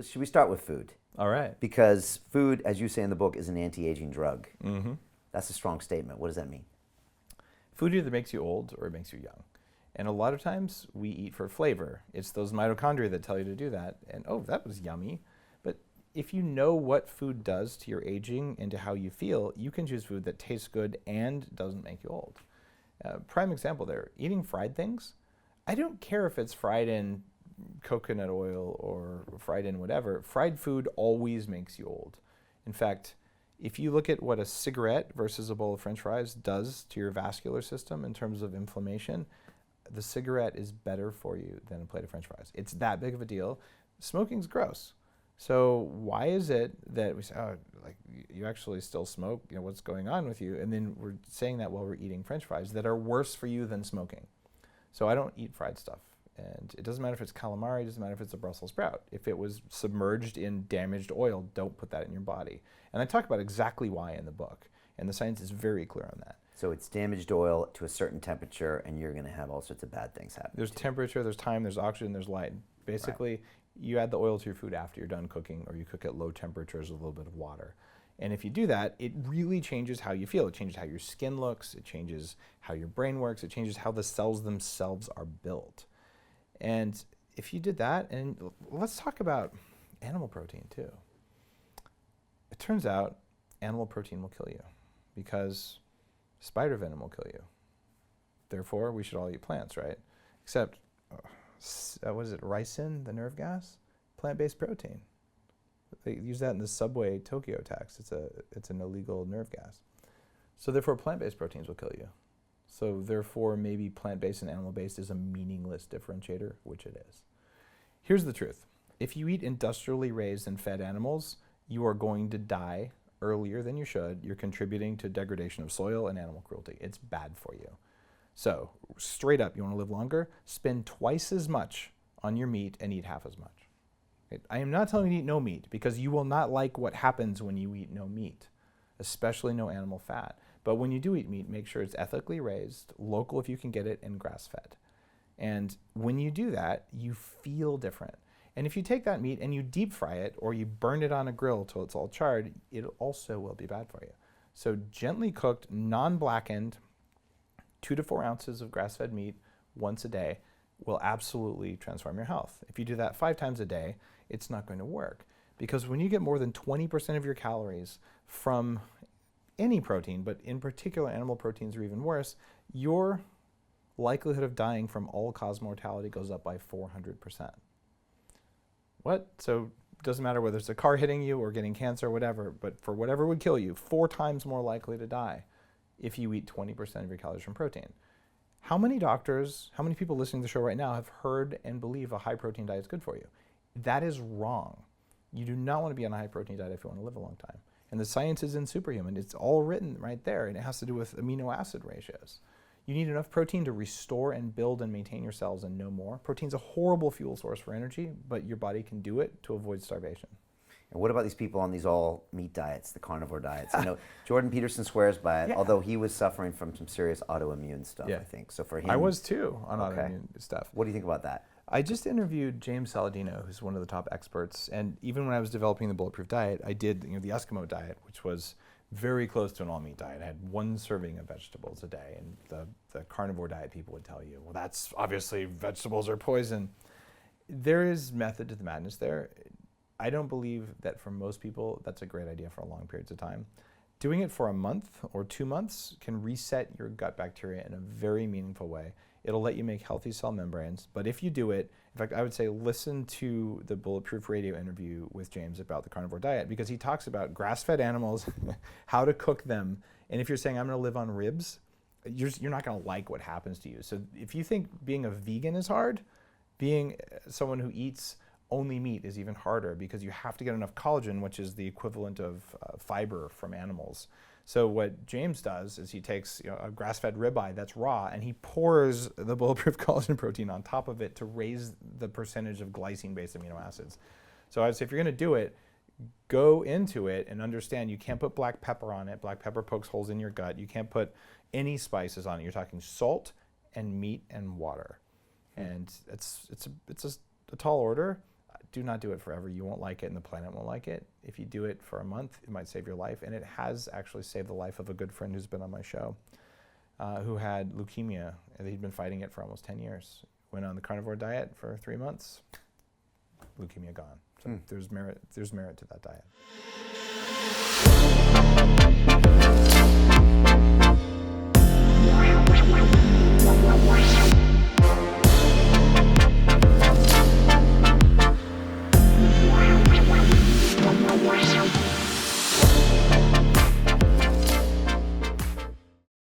Should we start with food? All right. Because food, as you say in the book, is an anti-aging drug. Mm-hmm. That's a strong statement. What does that mean? Food either makes you old or it makes you young. And a lot of times we eat for flavor. It's those mitochondria that tell you to do that. And oh, that was yummy. But if you know what food does to your aging and to how you feel, you can choose food that tastes good and doesn't make you old. Prime example there, eating fried things. I don't care if it's fried in coconut oil or fried in whatever. Fried food always makes you old. In fact, if you look at what a cigarette versus a bowl of French fries does to your vascular system in terms of inflammation, the cigarette is better for you than a plate of French fries. It's that big of a deal. Smoking's gross. So why is it that we say, oh, like you actually still smoke? You know, what's going on with you? And then we're saying that while we're eating French fries that are worse for you than smoking. So I don't eat fried stuff. And it doesn't matter if it's calamari, it doesn't matter if it's a Brussels sprout. If it was submerged in damaged oil, don't put that in your body. And I talk about exactly why in the book. And the science is very clear on that. So it's damaged oil to a certain temperature, and you're going to have all sorts of bad things happen. There's temperature, there's time, there's oxygen, there's light. Basically, you add the oil to your food after you're done cooking, or you cook at low temperatures with a little bit of water. And if you do that, it really changes how you feel. It changes how your skin looks, it changes how your brain works, it changes how the cells themselves are built. And if you did that, and let's talk about animal protein too. It turns out animal protein will kill you because spider venom will kill you. Therefore, we should all eat plants, right? Except, what is it, ricin, the nerve gas? Plant-based protein. They use that in the subway Tokyo tax. It's an illegal nerve gas. So therefore, plant-based proteins will kill you. So therefore, maybe plant-based and animal-based is a meaningless differentiator, which it is. Here's the truth. If you eat industrially raised and fed animals, you are going to die earlier than you should. You're contributing to degradation of soil and animal cruelty. It's bad for you. So straight up, you want to live longer? Spend twice as much on your meat and eat half as much. Okay? I am not telling you to eat no meat because you will not like what happens when you eat no meat, especially no animal fat. But when you do eat meat, make sure it's ethically raised, local if you can get it, and grass-fed. And when you do that, you feel different. And if you take that meat and you deep fry it or you burn it on a grill till it's all charred, it also will be bad for you. So gently cooked, non-blackened, 2 to 4 ounces of grass-fed meat once a day will absolutely transform your health. If you do that 5 times a day, it's not going to work. Because when you get more than 20% of your calories from any protein, but in particular animal proteins are even worse, your likelihood of dying from all-cause mortality goes up by 400%. What? So it doesn't matter whether it's a car hitting you or getting cancer or whatever, but for whatever would kill you, 4 times more likely to die if you eat 20% of your calories from protein. How many doctors, how many people listening to the show right now have heard and believe a high-protein diet is good for you? That is wrong. You do not want to be on a high-protein diet if you want to live a long time. And the science is in Superhuman. It's all written right there, and it has to do with amino acid ratios. You need enough protein to restore and build and maintain your cells and no more. Protein's a horrible fuel source for energy, but your body can do it to avoid starvation. And what about these people on these all-meat diets, the carnivore diets? I know Jordan Peterson swears by it, although he was suffering from some serious autoimmune stuff, I think. So for him, I was too on autoimmune stuff. What do you think about that? I just interviewed James Saladino, who's one of the top experts, and even when I was developing the Bulletproof diet, I did the Eskimo diet, which was very close to an all-meat diet. I had 1 serving of vegetables a day, and the carnivore diet people would tell you, well, that's obviously vegetables are poison. There is method to the madness there. I don't believe that for most people that's a great idea for long periods of time. Doing it for a month or 2 months can reset your gut bacteria in a very meaningful way. It'll let you make healthy cell membranes. But if you do it, in fact, I would say listen to the Bulletproof Radio interview with James about the carnivore diet, because he talks about grass-fed animals, how to cook them. And if you're saying, I'm going to live on ribs, you're not going to like what happens to you. So if you think being a vegan is hard, being someone who eats only meat is even harder, because you have to get enough collagen, which is the equivalent of fiber from animals. So what James does is he takes a grass-fed ribeye that's raw, and he pours the Bulletproof collagen protein on top of it to raise the percentage of glycine-based amino acids. So I'd say if you're going to do it, go into it and understand you can't put black pepper on it. Black pepper pokes holes in your gut. You can't put any spices on it. You're talking salt and meat and water. And it's a tall order. do not do it forever. You won't like it and the planet won't like it. If you do it for a month, it might save your life. And it has actually saved the life of a good friend who's been on my show, who had leukemia. And he'd been fighting it for almost 10 years. Went on the carnivore diet for 3 months, leukemia gone. So there's merit to that diet.